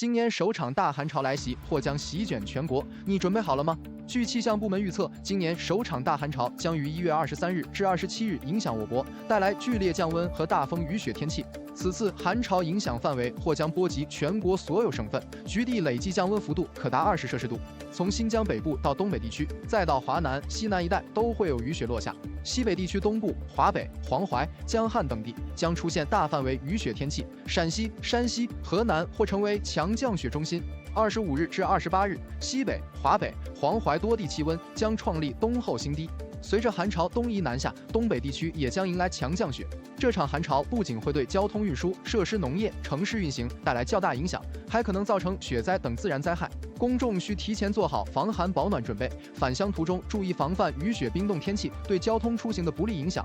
今年首场大寒潮来袭，或将席卷全国，你准备好了吗？据气象部门预测，今年首场大寒潮将于1月23日至27日影响我国，带来剧烈降温和大风雨雪天气。此次寒潮影响范围或将波及全国所有省份，局地累计降温幅度可达20摄氏度。从新疆北部到东北地区，再到华南、西南一带，都会有雨雪落下。西北地区东部、华北、黄淮、江汉等地将出现大范围雨雪天气，陕西、山西、河南或成为强降雪中心。25日至28日，西北、华北、黄淮多地气温将创立冬后新低。随着寒潮东移南下，东北地区也将迎来强降雪。这场寒潮不仅会对交通运输、设施农业、城市运行带来较大影响，还可能造成雪灾等自然灾害。公众需提前做好防寒保暖准备，返乡途中注意防范雨雪冰冻天气对交通出行的不利影响。